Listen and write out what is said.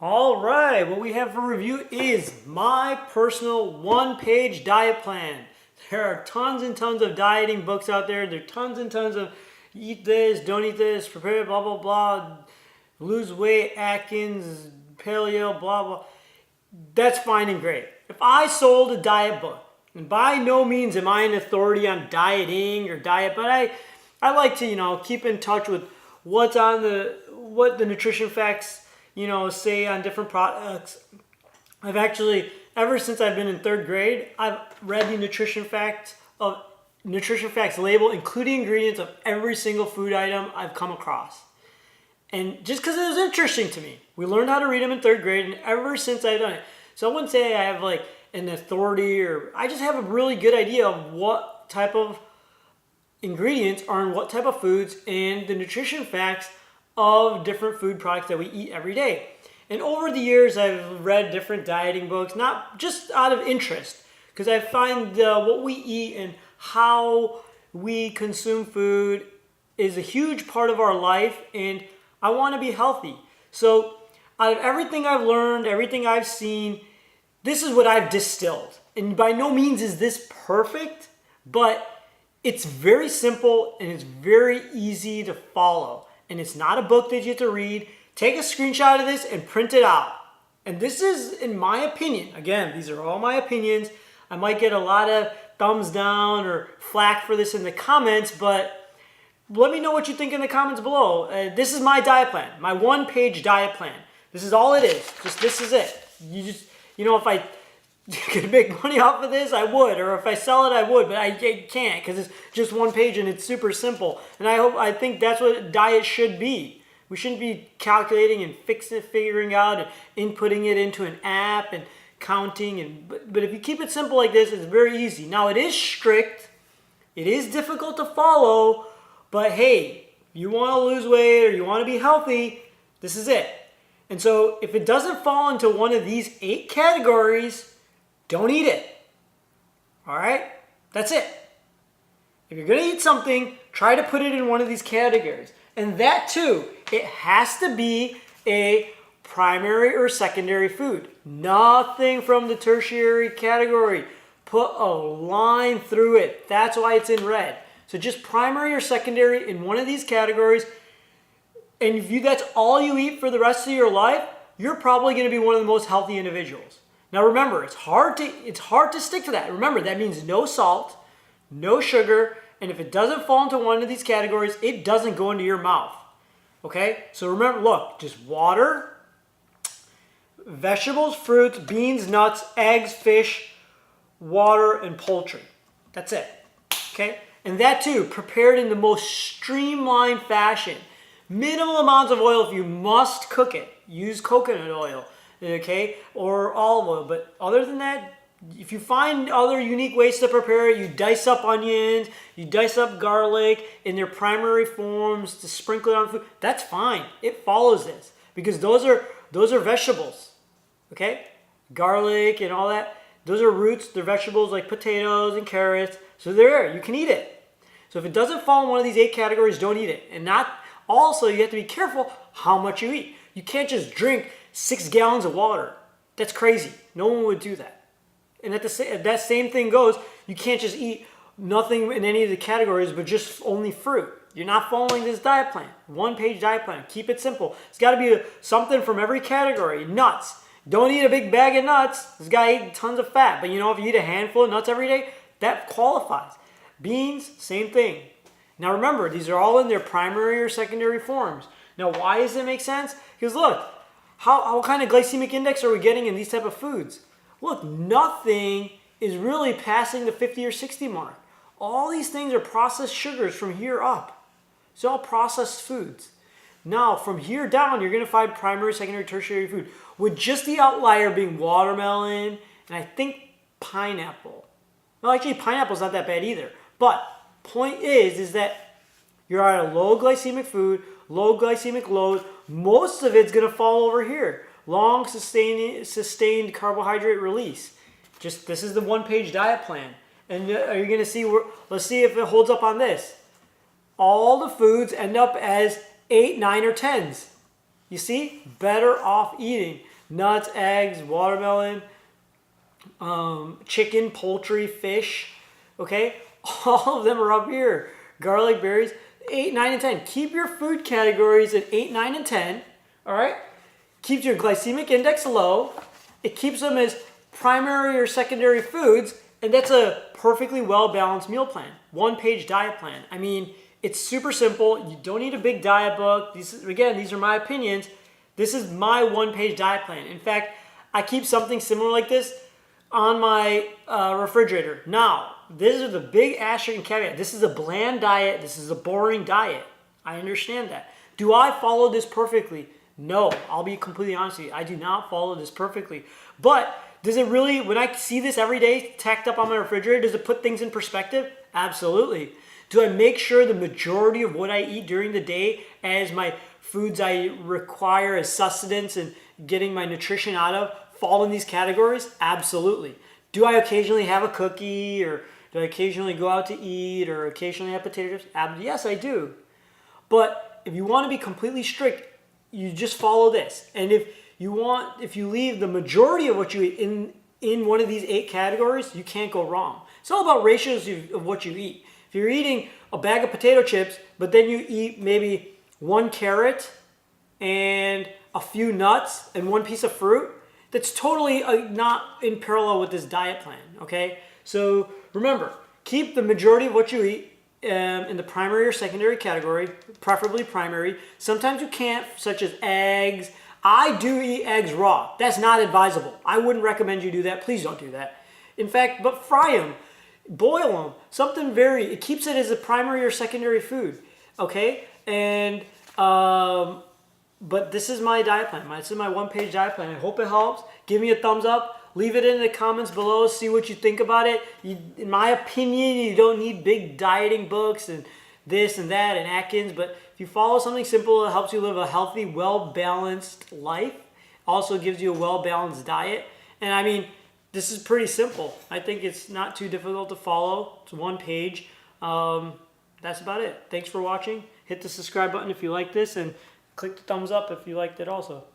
All right, what we have for review is my personal one-page diet plan. There are tons and tons of dieting books out there. There are tons and tons of eat this, don't eat this, prepare blah, blah, blah, lose weight, Atkins, paleo, blah, blah. That's fine and great. If I sold a diet book, and by no means am I an authority on dieting or diet, but I like to, keep in touch with what the nutrition facts say on different products. I've actually, ever since I've been in third grade, I've read the nutrition facts label, including ingredients of every single food item I've come across. And just because it was interesting to me, we learned how to read them in third grade, and ever since I've done it. So I wouldn't say I have like an authority, or I just have a really good idea of what type of ingredients are in what type of foods and the nutrition facts of different food products that we eat every day. And over the years, I've read different dieting books, not just out of interest, because I find what we eat and how we consume food is a huge part of our life, and I want to be healthy. So out of everything I've learned, everything I've seen, this is what I've distilled. And by no means is this perfect, but it's very simple and it's very easy to follow. And it's not a book that you have to read. Take a screenshot of this and print it out. And this is, in my opinion, again, these are all my opinions. I might get a lot of thumbs down or flack for this in the comments, but let me know what you think in the comments below. This is my diet plan, my one-page diet plan. This is all it is. This is it. If I could make money off of this, I would. Or if I sell it, I would. But I can't, because it's just one page and it's super simple. And I think that's what diet should be. We shouldn't be calculating and figuring out and inputting it into an app and counting. But if you keep it simple like this, it's very easy. Now, it is strict. It is difficult to follow. But hey, you want to lose weight or you want to be healthy, this is it. And so if it doesn't fall into one of these 8 categories, don't eat it. All right? That's it. If you're going to eat something, try to put it in one of these categories. And that too, it has to be a primary or secondary food. Nothing from the tertiary category. Put a line through it. That's why it's in red. So just primary or secondary in one of these categories. And if that's all you eat for the rest of your life, you're probably going to be one of the most healthy individuals. Now remember, it's hard to stick to that. Remember, that means no salt, no sugar, and if it doesn't fall into one of these categories, it doesn't go into your mouth. Okay? So remember, look, just water, vegetables, fruits, beans, nuts, eggs, fish, water, and poultry. That's it. Okay? And that too, prepared in the most streamlined fashion. Minimal amounts of oil if you must cook it. Use coconut oil. Okay, or olive oil. But other than that, if you find other unique ways to prepare it, you dice up onions, you dice up garlic in their primary forms to sprinkle it on food. That's fine. It follows this because those are vegetables. Okay, garlic and all that. Those are roots. They're vegetables like potatoes and carrots. So there, you can eat it. So if it doesn't fall in one of these 8 categories, don't eat it. And also, you have to be careful how much you eat. You can't just drink 6 gallons of water. That's crazy. No one would do that. And that same thing goes, you can't just eat nothing in any of the categories, but just only fruit. You're not following this diet plan. One-page diet plan. Keep it simple. It's got to be something from every category. Nuts. Don't eat a big bag of nuts. It's got to eat tons of fat. But if you eat a handful of nuts every day, that qualifies. Beans, same thing. Now remember, these are all in their primary or secondary forms. Now why does it make sense? Because look, what kind of glycemic index are we getting in these type of foods? Look, nothing is really passing the 50 or 60 mark. All these things are processed sugars from here up. It's all processed foods. Now, from here down, you're going to find primary, secondary, tertiary food, with just the outlier being watermelon and I think pineapple. Well, actually, pineapple's not that bad either. But point is that you're at a low glycemic food, low glycemic load. Most of it's going to fall over here. Long sustained carbohydrate release. This is the one-page diet plan. And are you going to see, let's see if it holds up on this. All the foods end up as 8, 9, or 10s. You see? Better off eating. nuts, eggs, watermelon, chicken, poultry, fish. Okay, all of them are up here. Garlic, berries, 8, 9, and 10. Keep your food categories at 8, 9, and 10. All right, keeps your glycemic index low. It keeps them as primary or secondary foods, and that's a perfectly well-balanced meal plan. One-page diet plan. I mean, it's super simple. You don't need a big diet book. These are my opinions. This is my one-page diet plan. In fact, I keep something similar like this on my refrigerator. Now, this is the big asterisk and caveat. This is a bland diet. This is a boring diet. I understand that. Do I follow this perfectly? No, I'll be completely honest with you. I do not follow this perfectly. But does it really, when I see this every day tacked up on my refrigerator, does it put things in perspective? Absolutely. Do I make sure the majority of what I eat during the day as my foods I require as sustenance and getting my nutrition out of fall in these categories? Absolutely. Do I occasionally have a cookie, or do I occasionally go out to eat, or occasionally have potato chips? Yes, I do. But if you want to be completely strict, you just follow this. And if you leave the majority of what you eat in one of these 8 categories, you can't go wrong. It's all about ratios of what you eat. If you're eating a bag of potato chips, but then you eat maybe 1 carrot and a few nuts and 1 piece of fruit, that's totally not in parallel with this diet plan, okay? So remember, keep the majority of what you eat in the primary or secondary category, preferably primary. Sometimes you can't, such as eggs. I do eat eggs raw. That's not advisable. I wouldn't recommend you do that. Please don't do that. In fact, but fry them, boil them, it keeps it as a primary or secondary food, okay? And, but this is my diet plan. This is my one-page diet plan. I hope it helps. Give me a thumbs up. Leave it in the comments below. See what you think about it. In my opinion, you don't need big dieting books and this and that and Atkins. But if you follow something simple, it helps you live a healthy, well-balanced life. Also gives you a well-balanced diet. And I mean, this is pretty simple. I think it's not too difficult to follow. It's one page. That's about it. Thanks for watching. Hit the subscribe button if you like this, and click the thumbs up if you liked it also.